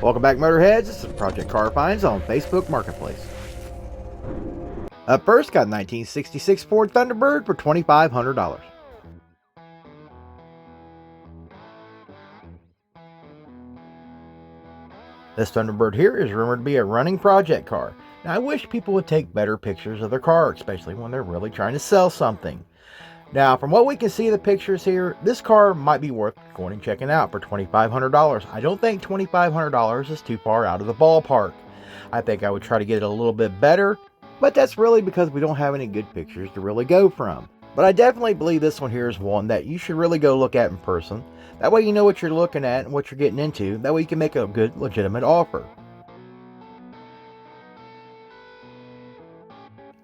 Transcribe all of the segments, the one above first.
Welcome back, Motorheads. This is Project Car Finds on Facebook Marketplace. Up first, got 1966 Ford Thunderbird for $2,500. This Thunderbird here is rumored to be a running project car. Now, I wish people would take better pictures of their car, especially when they're really trying to sell something. Now, from what we can see in the pictures here, this car might be worth going and checking out for $2,500. I don't think $2,500 is too far out of the ballpark. I think I would try to get it a little bit better, but that's really because we don't have any good pictures to really go from. But I definitely believe this one here is one that you should really go look at in person. That way you know what you're looking at and what you're getting into. That way you can make a good, legitimate offer.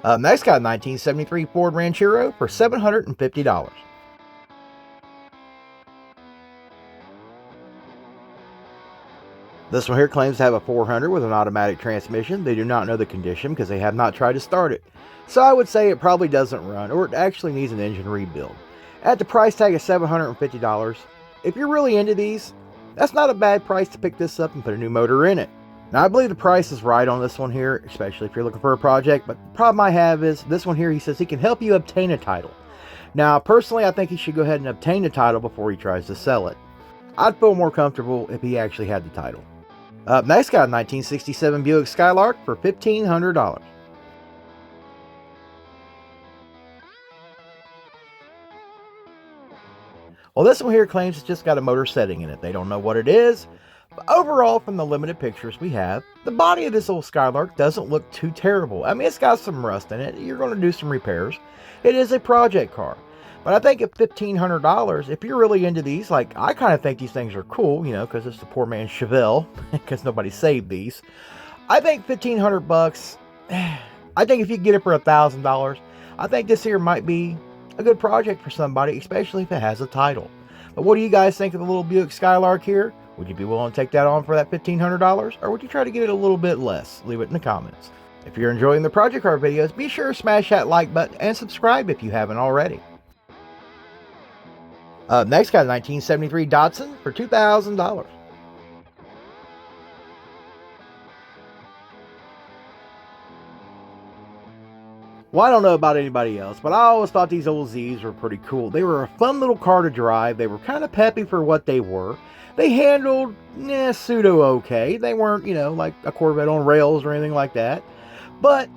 Next, got a 1973 Ford Ranchero for $750. This one here claims to have a 400 with an automatic transmission. They do not know the condition because they have not tried to start it. So I would say it probably doesn't run, or it actually needs an engine rebuild. At the price tag of $750, if you're really into these, that's not a bad price to pick this up and put a new motor in it. Now, I believe the price is right on this one here, especially if you're looking for a project, but the problem I have is this one here, he says he can help you obtain a title. Now, personally, I think he should go ahead and obtain the title before he tries to sell it. I'd feel more comfortable if he actually had the title. Up next, got a 1967 Buick Skylark for $1,500. Well, this one here claims it's just got a motor setting in it. They don't know what it is. But overall, from the limited pictures we have, the body of this old Skylark doesn't look too terrible. I mean, it's got some rust in it. You're going to do some repairs. It is a project car. But I think at $1,500, if you're really into these, like I kind of think these things are cool, you know, because it's the poor man's Chevelle, because nobody saved these. I think $1,500, I think if you get it for $1,000, I think this here might be a good project for somebody, especially if it has a title. But what do you guys think of the little Buick Skylark here? Would you be willing to take that on for that $1,500, or would you try to get it a little bit less? Leave it in the comments. If you're enjoying the project car videos, be sure to smash that like button and subscribe if you haven't already. Next, got a 1973 Datsun for $2,000. Well, I don't know about anybody else, but I always thought these old Zs were pretty cool. They were a fun little car to drive. They were kind of peppy for what they were. They handled pseudo okay. They weren't, you know, like a Corvette on rails or anything like that. But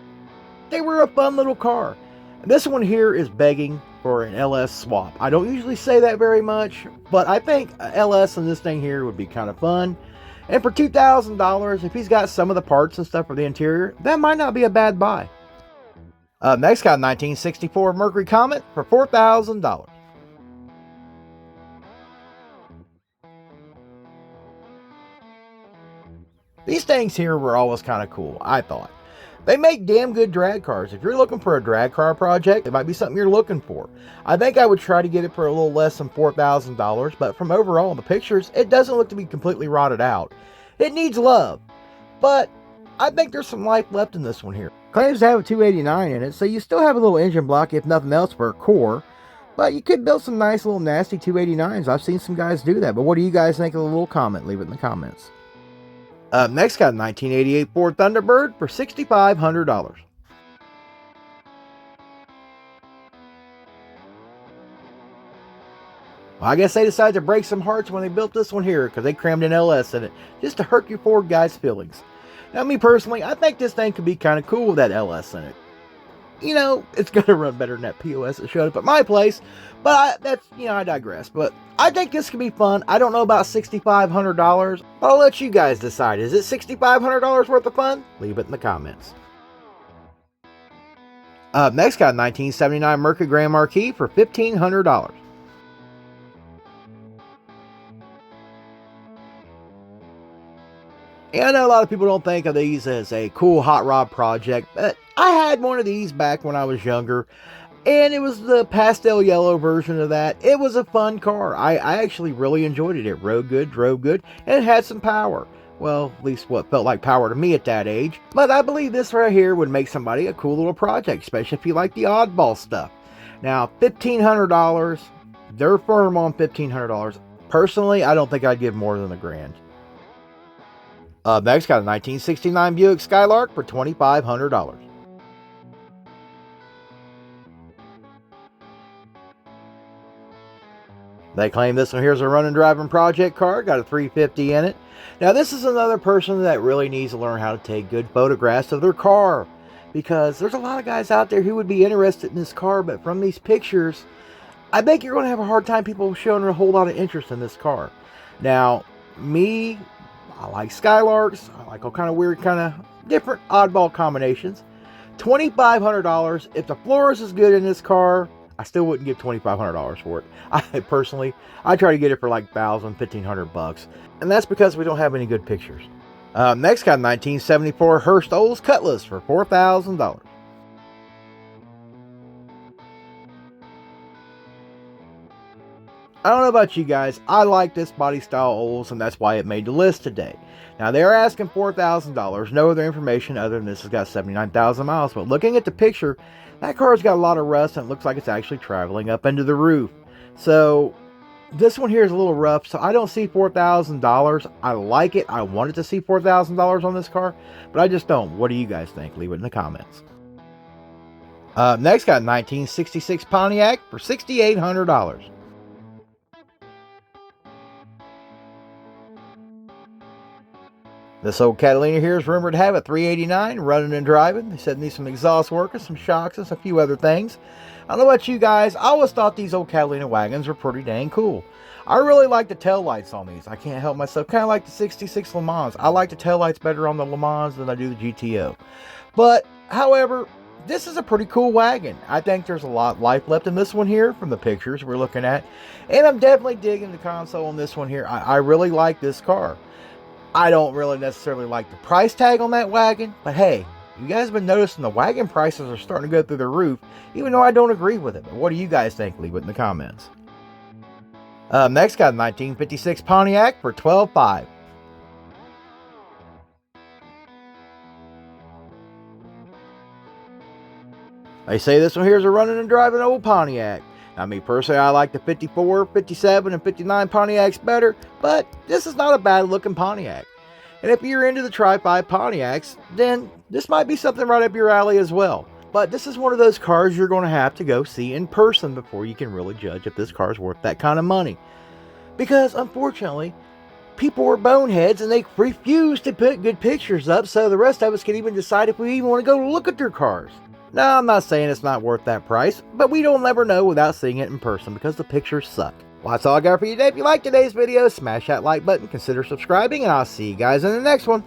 they were a fun little car. This one here is begging for an LS swap. I don't usually say that very much, but I think LS in this thing here would be kind of fun. And for $2,000, if he's got some of the parts and stuff for the interior, that might not be a bad buy. Next, got a 1964 Mercury Comet for $4,000. These things here were always kind of cool, I thought. They make damn good drag cars. If you're looking for a drag car project, it might be something you're looking for. I think I would try to get it for a little less than $4,000, but from overall in the pictures, it doesn't look to be completely rotted out. It needs love, but I think there's some life left in this one here. Claims to have a 289 in it, so you still have a little engine block, if nothing else, for a core. But you could build some nice little nasty 289s. I've seen some guys do that. But what do you guys think of the little comment? Leave it in the comments. Next, got a 1988 Ford Thunderbird for $6,500. Well, I guess they decided to break some hearts when they built this one here, because they crammed an LS in it, just to hurt you Ford guys' feelings. Now, me personally, I think this thing could be kind of cool with that LS in it. You know, it's going to run better than that POS that showed up at my place, but that's, you know, I digress. But I think this could be fun. I don't know about $6,500, but I'll let you guys decide. Is it $6,500 worth of fun? Leave it in the comments. Next, got a 1979 Mercury Grand Marquis for $1,500. And I know a lot of people don't think of these as a cool hot rod project, but I had one of these back when I was younger, and it was the pastel yellow version of that. It was a fun car. I actually really enjoyed it. It rode good, drove good, and it had some power. Well, at least what felt like power to me at that age. But I believe this right here would make somebody a cool little project, especially if you like the oddball stuff. Now, $1,500, they're firm on $1,500. Personally, I don't think I'd give more than $1,000. Up next, got a 1969 Buick Skylark for $2,500. They claim this one here is a run and driving project car, got a 350 in it. Now, this is another person that really needs to learn how to take good photographs of their car, because there's a lot of guys out there who would be interested in this car, but from these pictures, I think you're going to have a hard time people showing a whole lot of interest in this car. Now, me, I like Skylarks. I like all kind of weird, kind of different oddball combinations. $2,500. If the floor is good in this car, I still wouldn't give $2,500 for it. I try to get it for like $1,000, $1,500, and that's because we don't have any good pictures. Next, got a 1974 Hurst Olds Cutlass for $4,000. I don't know about you guys, I like this body style Olds, and that's why it made the list today. Now, they're asking $4,000. No other information other than this has got 79,000 miles, but looking at the picture, that car's got a lot of rust, and it looks like it's actually traveling up into the roof. So, this one here is a little rough, so I don't see $4,000. I like it. I wanted to see $4,000 on this car, but I just don't. What do you guys think? Leave it in the comments. Next, got a 1966 Pontiac for $6,800. This old Catalina here is rumored to have a 389 running and driving. They said it needs some exhaust work and some shocks and a few other things. I don't know about you guys, I always thought these old Catalina wagons were pretty dang cool. I really like the tail lights on these. I can't help myself. Kind of like the 66 Le Mans. I like the tail lights better on the Le Mans than I do the GTO. But, however, this is a pretty cool wagon. I think there's a lot of life left in this one here from the pictures we're looking at. And I'm definitely digging the console on this one here. I really like this car. I don't really necessarily like the price tag on that wagon, but hey, you guys have been noticing the wagon prices are starting to go through the roof, even though I don't agree with it. But what do you guys think? Leave it in the comments. Next, got a 1956 Pontiac for $12,500. They say this one here is a running and driving old Pontiac. Now, me personally, I like the 54, 57, and 59 Pontiacs better, but this is not a bad looking Pontiac. And if you're into the Tri-5 Pontiacs, then this might be something right up your alley as well. But this is one of those cars you're going to have to go see in person before you can really judge if this car is worth that kind of money. Because, unfortunately, people are boneheads and they refuse to put good pictures up so the rest of us can even decide if we even want to go look at their cars. Now, I'm not saying it's not worth that price, but we don't ever know without seeing it in person because the pictures suck. Well, that's all I got for you today. If you liked today's video, smash that like button, consider subscribing, and I'll see you guys in the next one.